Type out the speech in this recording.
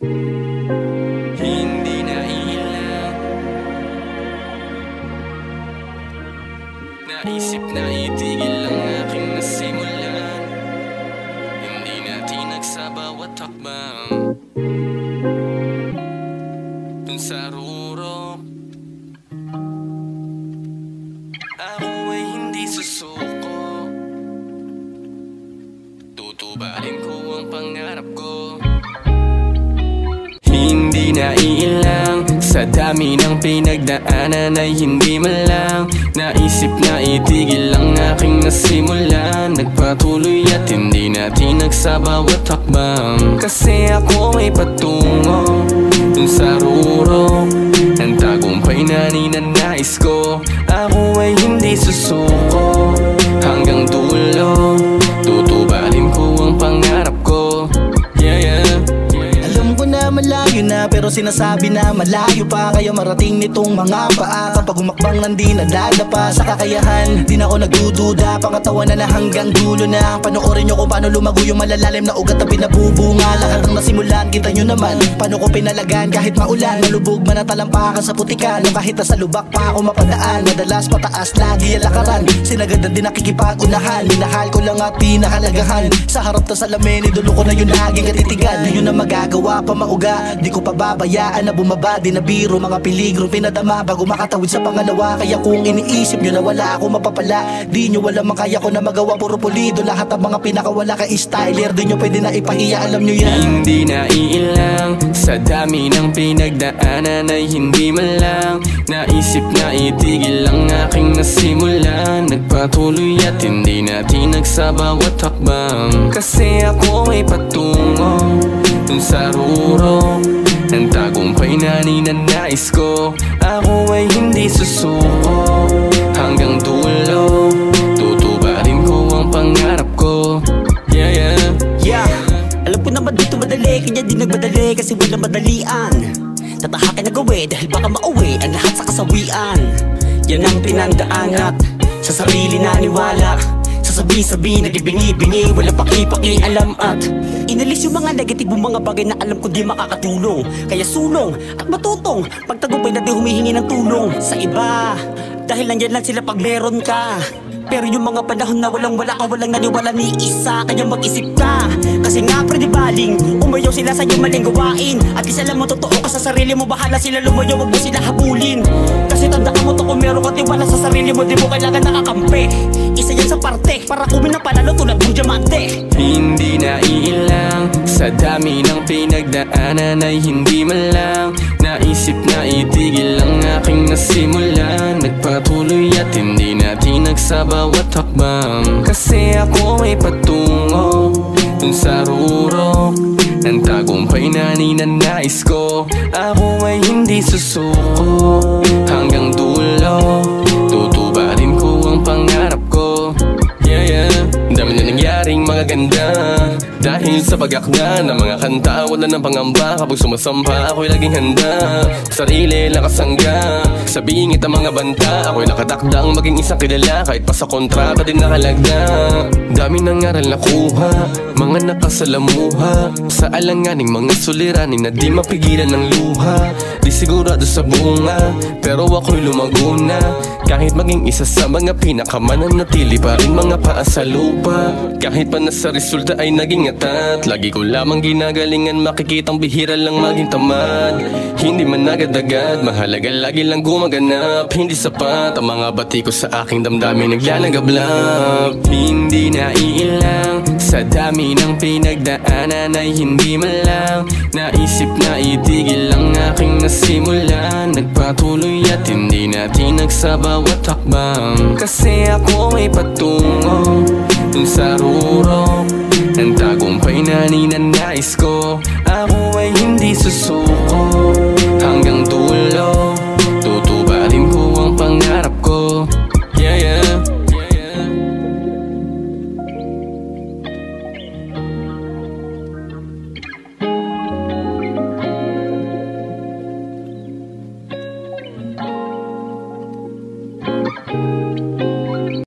Hindi na ilang naisip na itigil ang aking nasimulan. Hindi natinag sa bawat hakbang dun sa ruro. Ako ay hindi susuko, tutubarin ko ang pangarap ko. Hindi na iilang sa dami ng pinagdaanan ay hindi man lang naisip na itigil ang aking nasimulan. Nagpatuloy at hindi natinag sa bawat hakbang, kasi ako ay patungo dun sa ruro ng tagumpay na ninanais ko. Ako ay hindi susuko, hanggang dulo tutubarin ko ang pangarap ko. Alam ko na malayo na, pero sinasabi na malayo pa. Kaya marating nitong mga paa, kapag umakbang nandi nadadapa sa kakayahan. Di na ako nagdududa, pangatawan na hanggang dulo na. Panoorin nyo kung paano lumago yung malalalim na ugat na pinabubunga. Lahat ng nasimulan, kita nyo naman paano ko pinalagan. Kahit maulan, malubog man at talampakan sa putikan, o kahit nasa lubak pa ako mapadaan. Madalas pataas, lagi ang lakaran, sinagadan din nakikipag-unahan. Minahal ko lang at pinahalagahan, sa harap na salamin, idolo ko na yung laging katitigan. Di yun na magagawa pa mauga, di ko pababayaan na bumaba. Di na biro, mga peligro pinadama bago makatawid sa pangalawa. Kaya kung iniisip nyo na wala ako mapapala, di nyo wala man kaya ko na magawa. Puro pulido lahat ang mga pinakawala ka styler, di nyo pwede na ipahiya, alam nyo yan. Hindi na iilang sa dami ng pinagdaanan ay hindi man lang naisip na itigil ang aking nasimulan. Nagpatuloy at hindi natinag sa bawat hakbang, kasi ako ay patungo dun sa ruro ng tagumpay na ninanais ko. Ako ay hindi susuko, hanggang dulo tutubarin ko ang pangarap ko. Alam ko naman dito madali, kanya di nagmadali, kasi walang madalian. Tatahakin na gawi dahil baka mauwi ang lahat sa kasawian. Yan ang pinandaan at sa sarili naniwala, sasabi-sabi, nagbibingi-bingi, wala paki-paki alam. At inalis yung mga negatibong mga bagay na alam ko di makakatulong. Kaya sulong at matutong pagtagumpay na di humihingi ng tulong sa iba, dahil nandyan lang sila pag meron ka. Pero yung mga panahon na walang-wala ka, walang naniwala ni isa, kaya mag-isip ka. Kasi nga pre di baling, umayaw sila sa iyong maling gawain. At isa lang mo totoo ka sa sarili mo, bahala sila lumayo, wag mo sila habulin. Kasi tandaan mo to, kung meron ka tiwala sa sarili mo, di mo kailangan nakakampi. Isa yan sa parte, para kumin na panalo tulad ng diamante. Hindi na iilang sa dami ng pinagdaanan ay hindi man lang naisip na itigil ang aking nasimulan. Nagpatuloy at hindi natinag sa bawat hakbang, kasi ako ay patungo dun sa ruro ng tagumpay na ninanais ko. Ako ay hindi susuko, hanggang dulo tutubarin ko ang pangarap ko. Dami na nangyaring mga ganda dahil sa pag-akda ng mga kanta. Wala ng pangamba kapag sumasampa, ako'y laging handa. Sarili nakasangga, sabihin kita mga banta. Ako'y nakatakdang maging isang kilala, kahit pa sa kontrata din nakalagda. Dami ng aral nakuha, mga nakasalamuha, sa alanganing mga suliranin na di mapigilan ng luha. Di sigurado sa bunga, pero ako'y lumago na. Kahit maging isa sa mga pinakamananatili pa rin mga paa sa lupa. Kahit pa nasa resulta ay naging atat, lagi ko lamang ginagalingan, makikitang bihira lang maging tamad. Hindi man agad-agad, mahalaga lagi lang gumaganap. Hindi sapat ang mga bati ko sa aking damdamin, naglalagablab. Hindi na iilang sa dami ng pinagdaanan ay hindi man lang naisip na itigil ang aking nasimulan. Nagpatuloy at hindi natinag sa bawat hakbang, kasi ako ay patungo dun sa ruro ng tagumpay na ninanais ko. Ako ay hindi susuko, hanggang dulo